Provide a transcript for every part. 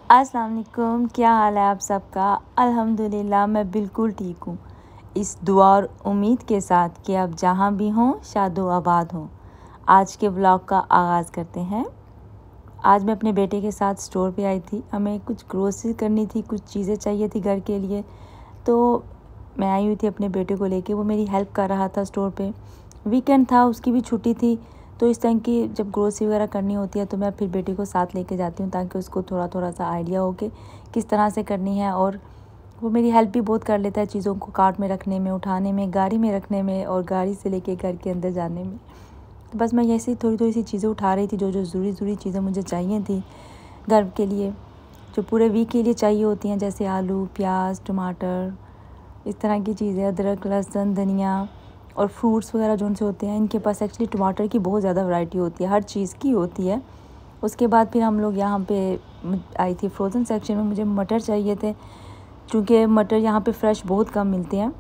अस्सलाम वालेकुम, क्या हाल है आप सबका। अल्हम्दुलिल्लाह मैं बिल्कुल ठीक हूँ। इस दुआ और उम्मीद के साथ कि आप जहाँ भी हों शादो आबाद हों। आज के व्लॉग का आगाज़ करते हैं। आज मैं अपने बेटे के साथ स्टोर पे आई थी। हमें कुछ ग्रोसरी करनी थी, कुछ चीज़ें चाहिए थी घर के लिए। तो मैं आई हुई थी अपने बेटे को लेके, वो मेरी हेल्प कर रहा था स्टोर पे। वीकेंड था, उसकी भी छुट्टी थी। तो इस टाइम की जब ग्रोसरी वगैरह करनी होती है तो मैं फिर बेटे को साथ लेके जाती हूँ, ताकि उसको थोड़ा थोड़ा सा आइडिया हो कि किस तरह से करनी है। और वो मेरी हेल्प भी बहुत कर लेता है चीज़ों को कार्ट में रखने में, उठाने में, गाड़ी में रखने में और गाड़ी से लेके घर के अंदर जाने में। तो बस मैं ऐसे ही थोड़ी थोड़ी सी चीज़ें उठा रही थी, जो जो ज़रूरी चीज़ें मुझे चाहिए थी घर के लिए, जो पूरे वीक के लिए चाहिए होती हैं, जैसे आलू, प्याज, टमाटर, इस तरह की चीज़ें, अदरक, लहसुन, धनिया और फ्रूट्स वगैरह जो उनसे होते हैं। इनके पास एक्चुअली टमाटर की बहुत ज़्यादा वैरायटी होती है, हर चीज़ की होती है। उसके बाद फिर हम लोग यहाँ पे आई थी फ्रोज़न सेक्शन में। मुझे मटर चाहिए थे, क्योंकि मटर यहाँ पे फ़्रेश बहुत कम मिलते हैं,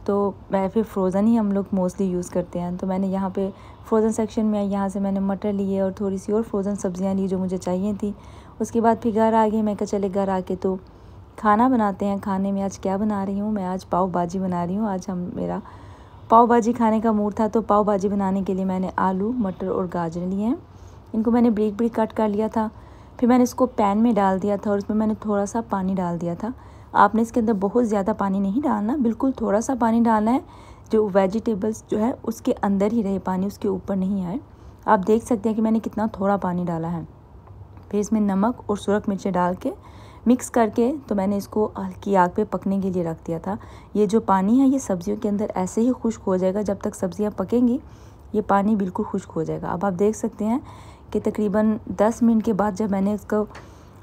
तो मैं फिर फ्रोज़न ही हम लोग मोस्टली यूज़ करते हैं। तो मैंने यहाँ पे फ्रोज़न सेक्शन में आई, यहाँ से मैंने मटर लिए और थोड़ी सी और फ्रोज़न सब्ज़ियाँ ली जो मुझे चाहिए थी। उसके बाद फिर घर आ गई। मैं कहा चले घर आके तो खाना बनाते हैं। खाने में आज क्या बना रही हूँ मैं, आज पाव भाजी बना रही हूँ। आज मेरा पाव भाजी खाने का मूड था, तो पाव भाजी बनाने के लिए मैंने आलू, मटर और गाजर लिए हैं। इनको मैंने ब्रिक ब्रिक कट कर लिया था। फिर मैंने इसको पैन में डाल दिया था और इसमें मैंने थोड़ा सा पानी डाल दिया था। आपने इसके अंदर बहुत ज़्यादा पानी नहीं डालना, बिल्कुल थोड़ा सा पानी डालना है, जो वेजिटेबल्स जो है उसके अंदर ही रहे पानी, उसके ऊपर नहीं आए। आप देख सकते हैं कि मैंने कितना थोड़ा पानी डाला है। फिर इसमें नमक और सुरख मिर्चें डाल के मिक्स करके तो मैंने इसको हल्की आग पे पकने के लिए रख दिया था। ये जो पानी है ये सब्ज़ियों के अंदर ऐसे ही खुश्क हो जाएगा, जब तक सब्ज़ियाँ पकेंगी ये पानी बिल्कुल खुश्क हो जाएगा। अब आप देख सकते हैं कि तकरीबन 10 मिनट के बाद जब मैंने इसको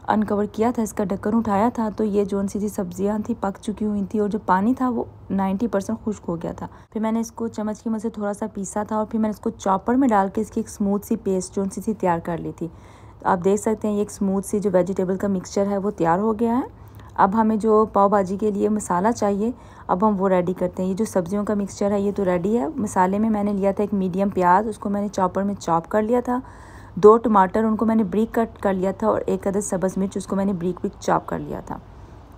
अनकवर किया था, इसका ढक्कन उठाया था, तो ये जो सी सब्ज़ियाँ थी पक चुकी हुई थी और जो पानी था वो 90% खुश्क हो गया था। फिर मैंने इसको चम्मच की मदद से थोड़ा सा पीसा था और फिर मैंने इसको चॉपर में डाल के इसकी एक स्मूथ सी पेस्ट जो सी तैयार कर ली थी। तो आप देख सकते हैं ये एक स्मूथ सी जो वेजिटेबल का मिक्सचर है वो तैयार हो गया है। अब हमें जो पाव भाजी के लिए मसाला चाहिए, अब हम वो रेडी करते हैं। ये जो सब्जियों का मिक्सचर है ये तो रेडी है। मसाले में मैंने लिया था एक मीडियम प्याज, उसको मैंने चॉपर में चॉप कर लिया था। 2 टमाटर, उनको मैंने ब्रीक कट कर लिया था और 1 अदद सब्ज़ मिर्च, उसको मैंने ब्रीक ब्रीक चॉप कर लिया था।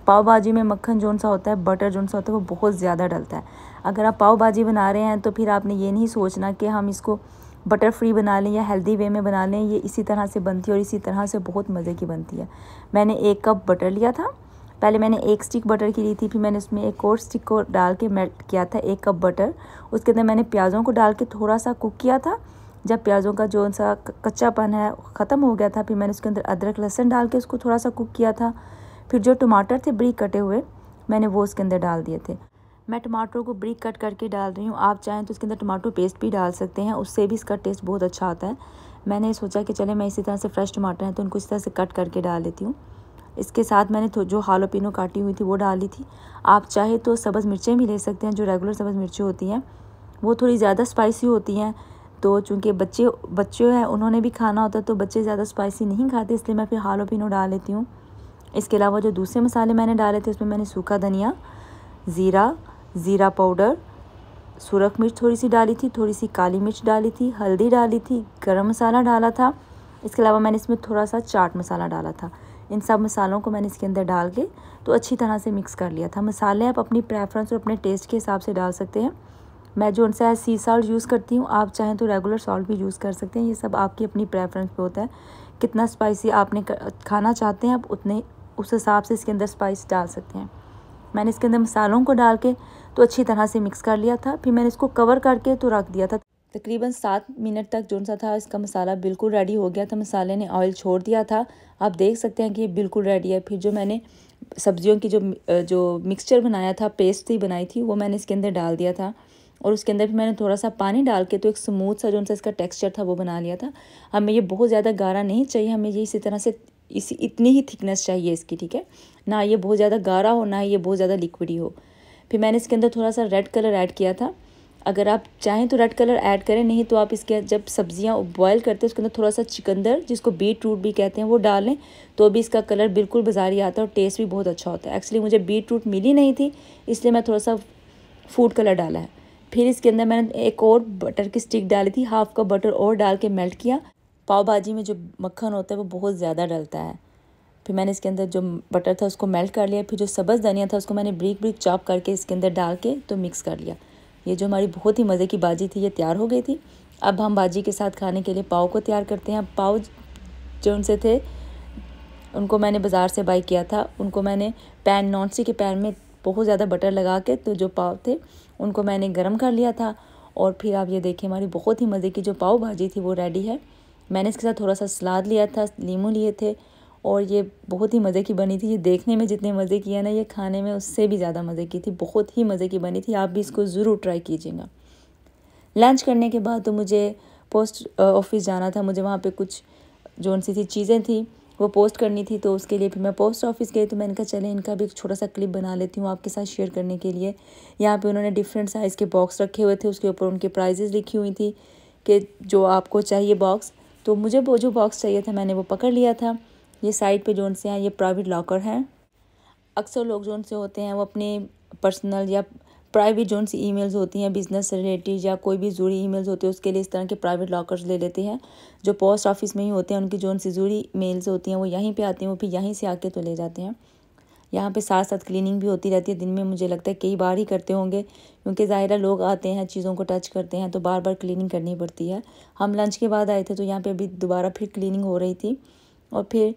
पाव भाजी में मक्खन जोन सा होता है, बटर जोन सा होता है, वो बहुत ज़्यादा डलता है। अगर आप पाव भाजी बना रहे हैं तो फिर आपने ये नहीं सोचना कि हम इसको बटर फ्री बना लें या हेल्दी वे में बना लें। ये इसी तरह से बनती है और इसी तरह से बहुत मज़े की बनती है। मैंने 1 कप बटर लिया था। पहले मैंने 1 स्टिक बटर की ली थी, फिर मैंने उसमें एक और स्टिक को डाल के मेल्ट किया था 1 कप बटर। उसके अंदर मैंने प्याज़ों को डाल के थोड़ा सा कुक किया था। जब प्याज़ों का जो सा कच्चापन है ख़त्म हो गया था, फिर मैंने उसके अंदर अदरक लहसुन डाल के उसको थोड़ा सा कुक किया था। फिर जो टमाटर थे ब्रीक कटे हुए, मैंने वो उसके अंदर डाल दिए थे। मैं टमाटरों को ब्रीक कट करके डाल रही हूँ। आप चाहें तो इसके अंदर टमाटो पेस्ट भी डाल सकते हैं, उससे भी इसका टेस्ट बहुत अच्छा आता है। मैंने सोचा कि चले मैं इसी तरह से फ्रेश टमाटर हैं तो उनको इस तरह से कट करके डाल लेती हूँ। इसके साथ मैंने जो हालोपिनो काटी हुई थी वो डाल दी थी। आप चाहे तो सब्ज़ मिर्चें भी ले सकते हैं, जो रेगुलर सब्ज़ मिर्चें होती हैं वो थोड़ी ज़्यादा स्पाइसी होती हैं। तो चूँकि बच्चे हैं उन्होंने भी खाना होता है, तो बच्चे ज़्यादा स्पाइसी नहीं खाते, इसलिए मैं फिर हालोपिनो डाल लेती हूँ। इसके अलावा जो दूसरे मसाले मैंने डाले थे उसमें मैंने सूखा धनिया, ज़ीरा पाउडर, सुरख मिर्च थोड़ी सी डाली थी, थोड़ी सी काली मिर्च डाली थी, हल्दी डाली थी, गरम मसाला डाला था। इसके अलावा मैंने इसमें थोड़ा सा चाट मसाला डाला था। इन सब मसालों को मैंने इसके अंदर डाल के तो अच्छी तरह से मिक्स कर लिया था। मसाले आप अपनी प्रेफरेंस और अपने टेस्ट के हिसाब से डाल सकते हैं। मैं जो उनसे सी सॉल्ट यूज़ करती हूँ, आप चाहें तो रेगुलर सॉल्ट भी यूज़ कर सकते हैं। ये सब आपकी अपनी प्रेफरेंस पे होता है, कितना स्पाइसी आपने खाना चाहते हैं आप उतने उस हिसाब से इसके अंदर स्पाइस डाल सकते हैं। मैंने इसके अंदर मसालों को डाल के तो अच्छी तरह से मिक्स कर लिया था। फिर मैंने इसको कवर करके तो रख दिया था। तकरीबन 7 मिनट तक जो सा था इसका मसाला बिल्कुल रेडी हो गया था। मसाले ने ऑयल छोड़ दिया था। आप देख सकते हैं कि ये बिल्कुल रेडी है। फिर जो मैंने सब्जियों की जो मिक्सचर बनाया था, पेस्ट ही बनाई थी, वो मैंने इसके अंदर डाल दिया था और उसके अंदर फिर मैंने थोड़ा सा पानी डाल के तो एक स्मूथ सा जो सा इसका टेक्सचर था वो बना लिया था। हमें ये बहुत ज़्यादा गाढ़ा नहीं चाहिए, हमें ये इसी तरह से इतनी ही थिकनेस चाहिए इसकी, ठीक है ना। ये बहुत ज़्यादा गाढ़ा हो ना ये बहुत ज़्यादा लिक्विडी हो। फिर मैंने इसके अंदर थोड़ा सा रेड कलर ऐड किया था। अगर आप चाहें तो रेड कलर ऐड करें, नहीं तो आप इसके जब सब्जियां बॉयल करते हैं उसके अंदर थोड़ा सा चिकंदर, जिसको बीट रूट भी कहते हैं, वो डालें तो भी इसका कलर बिल्कुल बाजारी आता है और टेस्ट भी बहुत अच्छा होता है। एक्चुअली मुझे बीट रूट मिली नहीं थी, इसलिए मैं थोड़ा सा फूड कलर डाला है। फिर इसके अंदर मैंने एक और बटर की स्टिक डाली थी, हाफ कप बटर और डाल के मेल्ट किया। पाव भाजी में जो मक्खन होता है वो बहुत ज़्यादा डलता है, फिर मैंने इसके अंदर जो बटर था उसको मेल्ट कर लिया। फिर जो सब्ज़ धनिया था उसको मैंने ब्रीक ब्रीक चॉप करके इसके अंदर डाल के तो मिक्स कर लिया। ये जो हमारी बहुत ही मज़े की भाजी थी ये तैयार हो गई थी। अब हम भाजी के साथ खाने के लिए पाव को तैयार करते हैं। पाव जो उनसे थे उनको मैंने बाज़ार से बाई किया था। उनको मैंने पैन नॉन स्टिक के पैन में बहुत ज़्यादा बटर लगा के तो जो पाव थे उनको मैंने गरम कर लिया था। और फिर आप ये देखिए हमारी बहुत ही मज़े की जो पाव भाजी थी वो रेडी है। मैंने इसके साथ थोड़ा सा सलाद लिया था, नींबू लिए थे और ये बहुत ही मज़े की बनी थी। ये देखने में जितने मज़े की है ना, ये खाने में उससे भी ज़्यादा मज़े की थी। बहुत ही मज़े की बनी थी। आप भी इसको ज़रूर ट्राई कीजिएगा। लंच करने के बाद तो मुझे पोस्ट ऑफिस जाना था। मुझे वहाँ पे कुछ जो उनसी थी चीज़ें थी वो पोस्ट करनी थी, तो उसके लिए फिर मैं पोस्ट ऑफिस गई। तो मैंने कहा चले इनका भी एक छोटा सा क्लिप बना लेती हूँ आपके साथ शेयर करने के लिए। यहाँ पे उन्होंने डिफरेंट साइज़ के बॉक्स रखे हुए थे, उसके ऊपर उनके प्राइजेज़ लिखी हुई थी कि जो आपको चाहिए बॉक्स। तो मुझे वो जो बॉक्स चाहिए था मैंने वो पकड़ लिया था। ये साइड पे जो उनसे हैं ये प्राइवेट लॉकर हैं। अक्सर लोग जो उनसे होते हैं वो अपने पर्सनल या प्राइवेट जो उनसी ईमेल्स होती हैं बिज़नेस से रिलेटेड या कोई भी ज़रूरी ईमेल्स होती है उसके लिए इस तरह के प्राइवेट लॉकर्स ले लेते हैं। जो पोस्ट ऑफिस में ही होते हैं उनकी जो उनसी ज़रूरी मेल्स होती हैं वो यहीं पे आती हैं, वो फिर यहीं से आके तो ले जाते हैं। यहाँ पे साथ साथ क्लीनिंग भी होती रहती है। दिन में मुझे लगता है कई बार ही करते होंगे, क्योंकि ज़ाहिर है लोग आते हैं चीज़ों को टच करते हैं तो बार बार क्लीनिंग करनी पड़ती है। हम लंच के बाद आए थे तो यहाँ पे अभी दोबारा फिर क्लीनिंग हो रही थी। और फिर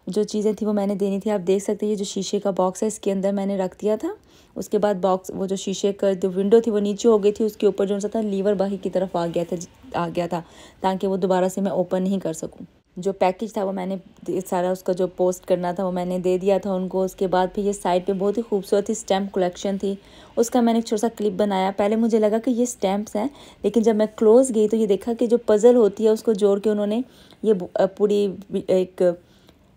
जो चीज़ें थी वो मैंने देनी थी। आप देख सकते हैं ये जो शीशे का बॉक्स है इसके अंदर मैंने रख दिया था। उसके बाद बॉक्स वो जो शीशे का जो विंडो थी वो नीचे हो गई थी, उसके ऊपर जो सा था लीवर बाहर की तरफ आ गया था ताकि वो दोबारा से मैं ओपन नहीं कर सकूं। जो पैकेज था वो मैंने सारा उसका जो पोस्ट करना था वो मैंने दे दिया था उनको। उसके बाद फिर ये साइड पे बहुत ही खूबसूरत ही स्टैम्प कलेक्शन थी, उसका मैंने एक छोटा सा क्लिप बनाया। पहले मुझे लगा कि ये स्टैम्प्स हैं, लेकिन जब मैं क्लोज गई तो ये देखा कि जो पज़ल होती है उसको जोड़ के उन्होंने ये पूरी एक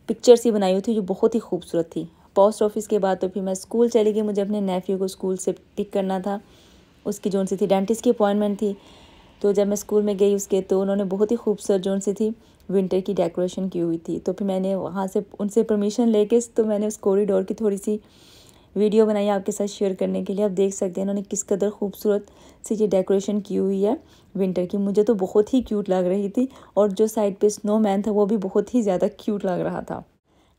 पिक्चर सी बनाई हुई थी जो बहुत ही खूबसूरत थी। पोस्ट ऑफिस के बाद तो फिर मैं स्कूल चली गई। मुझे अपने नेफ्यू को स्कूल से पिक करना था, उसकी जोन सी थी डेंटिस्ट की अपॉइंटमेंट थी। तो जब मैं स्कूल में गई उसके तो उन्होंने बहुत ही खूबसूरत जोन सी थी विंटर की डेकोरेशन की हुई थी। तो फिर मैंने वहाँ से उनसे परमिशन लेके तो मैंने उस कॉरिडोर की थोड़ी सी वीडियो बनाई आपके साथ शेयर करने के लिए। आप देख सकते हैं इन्होंने किस कदर खूबसूरत सी ये डेकोरेशन की हुई है विंटर की। मुझे तो बहुत ही क्यूट लग रही थी और जो साइड पे स्नोमैन था वो भी बहुत ही ज़्यादा क्यूट लग रहा था।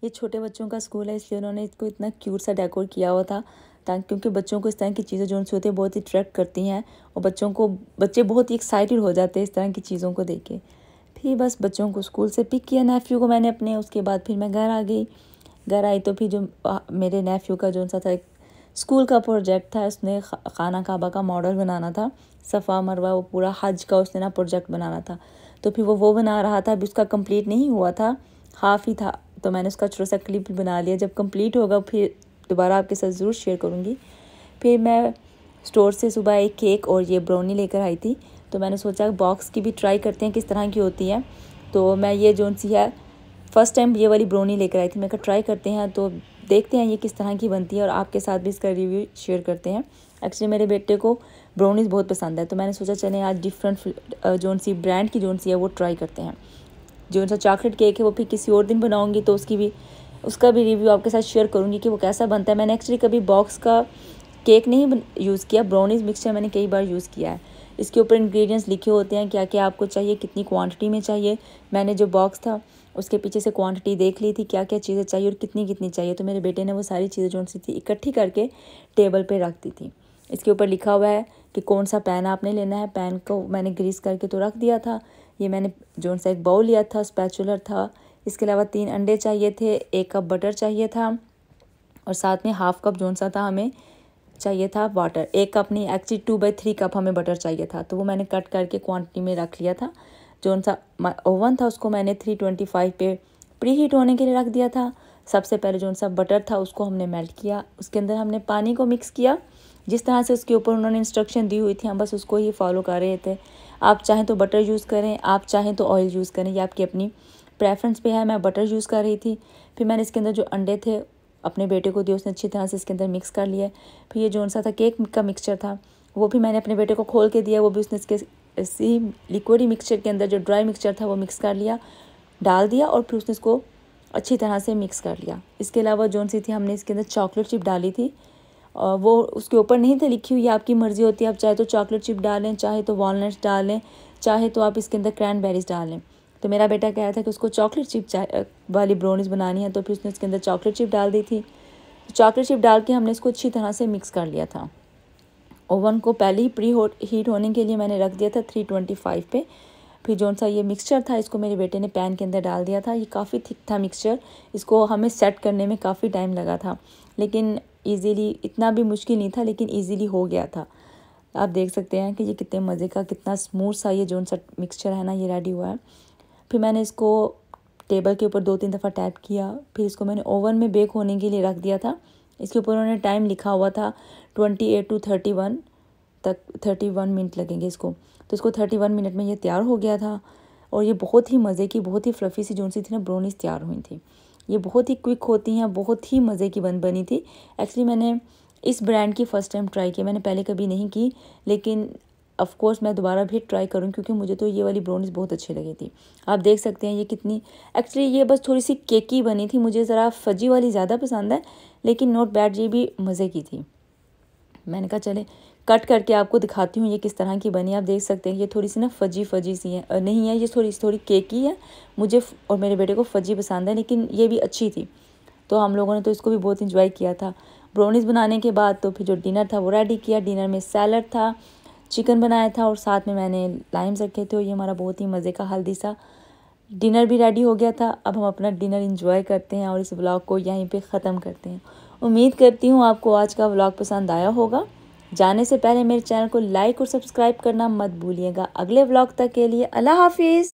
ये छोटे बच्चों का स्कूल है इसलिए उन्होंने इसको इतना क्यूट सा डेकोर किया हुआ था, ताकि क्योंकि बच्चों को इस तरह की चीज़ें जो उनसे होती है बहुत ही अट्रैक्ट करती हैं और बच्चे बहुत ही एक्साइटेड हो जाते हैं इस तरह की चीज़ों को देख के। फिर बस बच्चों को स्कूल से पिक किया नेफ्यू को मैंने अपने। उसके बाद फिर मैं घर आ गई। घर आई तो फिर जो मेरे नेफ्यू का जो सा था एक स्कूल का प्रोजेक्ट था, उसने खाना काबा का मॉडल बनाना था, सफ़ा मरवा वो पूरा हज का उसने ना प्रोजेक्ट बनाना था। तो फिर वो बना रहा था। अभी उसका कंप्लीट नहीं हुआ था, हाफ़ ही था। तो मैंने उसका छोटा सा क्लिप बना लिया। जब कंप्लीट होगा फिर दोबारा आपके साथ ज़रूर शेयर करूँगी। फिर मैं स्टोर से सुबह एक केक और ये ब्राउनी लेकर आई थी। तो मैंने सोचा बॉक्स की भी ट्राई करते हैं किस तरह की होती है। तो मैं ये जो सी है फ़र्स्ट टाइम ये वाली ब्राउनी लेकर आई थी। मैं कहा ट्राई करते हैं तो देखते हैं ये किस तरह की बनती है और आपके साथ भी इसका रिव्यू शेयर करते हैं। एक्चुअली मेरे बेटे को ब्राउनीज़ बहुत पसंद है तो मैंने सोचा चलें आज डिफरेंट जो सी ब्रांड की जो सी है वो ट्राई करते हैं। जो सा चॉकलेट केक है वो फिर किसी और दिन बनाऊंगी तो उसका भी रिव्यू आपके साथ शेयर करूंगी कि वो कैसा बनता है। मैंने एक्चुअली कभी बॉक्स का केक नहीं यूज़ किया, ब्राउनीज़ मिक्सचर मैंने कई बार यूज़ किया है। इसके ऊपर इंग्रेडिएंट्स लिखे होते हैं क्या क्या आपको चाहिए, कितनी क्वांटिटी में चाहिए। मैंने जो बॉक्स था उसके पीछे से क्वांटिटी देख ली थी क्या क्या चीज़ें चाहिए और कितनी कितनी चाहिए। तो मेरे बेटे ने वो सारी चीज़ें जो सी थी इकट्ठी करके टेबल पर रख दी थी। इसके ऊपर लिखा हुआ है कि कौन सा पैन आपने लेना है। पैन को मैंने ग्रीस करके तो रख दिया था। ये मैंने जो सा एक बाउल लिया था, स्पैचुलर था। इसके अलावा 3 अंडे चाहिए थे, 1 कप बटर चाहिए था और साथ में हाफ़ कप जो सा था हमें चाहिए था वाटर। 1 कप नहीं, एक्चुअली 2/3 कप हमें बटर चाहिए था। तो वो मैंने कट करके क्वांटिटी में रख लिया था। जो सा ओवन था उसको मैंने 325 पे प्री हीट होने के लिए रख दिया था। सबसे पहले जो सा बटर था उसको हमने मेल्ट किया, उसके अंदर हमने पानी को मिक्स किया। जिस तरह से उसके ऊपर उन्होंने इंस्ट्रक्शन दी हुई थी हम बस उसको ही फॉलो कर रहे थे। आप चाहें तो बटर यूज़ करें, आप चाहें तो ऑयल यूज़ करें, ये आपकी अपनी प्रेफरेंस पे है। मैं बटर यूज़ कर रही थी। फिर मैंने इसके अंदर जो अंडे थे अपने बेटे को दिए, उसने अच्छी तरह से इसके अंदर मिक्स कर लिया। फिर ये जो सा था केक का मिक्सचर था वो भी मैंने अपने बेटे को खोल के दिया, वो भी उसने इसके इसी लिक्विड मिक्सचर के अंदर जो ड्राई मिक्सचर था वो मिक्स कर लिया, डाल दिया और फिर उसने इसको अच्छी तरह से मिक्स कर लिया। इसके अलावा जो सी थी हमने इसके अंदर चॉकलेट चिप डाली थी। वो उसके ऊपर नहीं थे लिखी हुई, आपकी मर्ज़ी होती है, आप चाहे तो चॉकलेट चिप डालें, चाहे तो वॉलनट्स डालें, चाहे तो आप इसके अंदर क्रैनबेरीज डालें। तो मेरा बेटा कह रहा था कि उसको चॉकलेट चिप वाली ब्राउनीज़ बनानी है, तो फिर उसने इसके अंदर चॉकलेट चिप डाल दी थी। चॉकलेट चिप डाल के हमने इसको अच्छी तरह से मिक्स कर लिया था। ओवन को पहले ही हीट होने के लिए मैंने रख दिया था 325 पे। फिर जौन सा ये मिक्सचर था इसको मेरे बेटे ने पैन के अंदर डाल दिया था। ये काफ़ी थिक था मिक्सचर, इसको हमें सेट करने में काफ़ी टाइम लगा था, लेकिन ईज़िली, इतना भी मुश्किल नहीं था, लेकिन ईज़िली हो गया था। आप देख सकते हैं कि ये कितने मज़े का, कितना स्मूथ सा ये जौन सा मिक्सचर है ना, ये रेडी हुआ है। फिर मैंने इसको टेबल के ऊपर 2-3 दफ़ा टैप किया। फिर इसको मैंने ओवन में बेक होने के लिए रख दिया था। इसके ऊपर उन्होंने टाइम लिखा हुआ था 28 to 31 तक, 31 मिनट लगेंगे इसको। तो इसको 31 मिनट में ये तैयार हो गया था। और ये बहुत ही मज़े की, बहुत ही फ्लफ़ी सी जौन सी थी ना ब्राउनीज़ तैयार हुई थी। ये बहुत ही क्विक होती हैं, बहुत ही मज़े की बनी थी। एक्चुअली मैंने इस ब्रांड की फ़र्स्ट टाइम ट्राई की, मैंने पहले कभी नहीं की, लेकिन ऑफ़ कोर्स मैं दोबारा भी ट्राई करूँ, क्योंकि मुझे तो ये वाली ब्राउनीज़ बहुत अच्छी लगी थी। आप देख सकते हैं ये कितनी, एक्चुअली ये बस थोड़ी सी केकी बनी थी, मुझे ज़रा फजी वाली ज़्यादा पसंद है, लेकिन नॉट बैड, ये भी मज़े की थी। मैंने कहा चले कट करके आपको दिखाती हूँ ये किस तरह की बनी। आप देख सकते हैं ये थोड़ी सी ना फजी सी है, नहीं है, ये थोड़ी केकी है। मुझे और मेरे बेटे को फजी पसंद है, लेकिन ये भी अच्छी थी। तो हम लोगों ने तो इसको भी बहुत इंजॉय किया था। ब्राउनीज़ बनाने के बाद तो फिर जो डिनर था वो रेडी किया। डिनर में सैलड था, चिकन बनाया था, और साथ में मैंने लाइम्स रखे थे। और ये हमारा बहुत ही मज़े का हेल्दी सा डिनर भी रेडी हो गया था। अब हम अपना डिनर इंजॉय करते हैं और इस व्लॉग को यहीं पे ख़त्म करते हैं। उम्मीद करती हूँ आपको आज का व्लॉग पसंद आया होगा। जाने से पहले मेरे चैनल को लाइक और सब्सक्राइब करना मत भूलिएगा। अगले व्लॉग तक के लिए अल्लाह हाफिज़।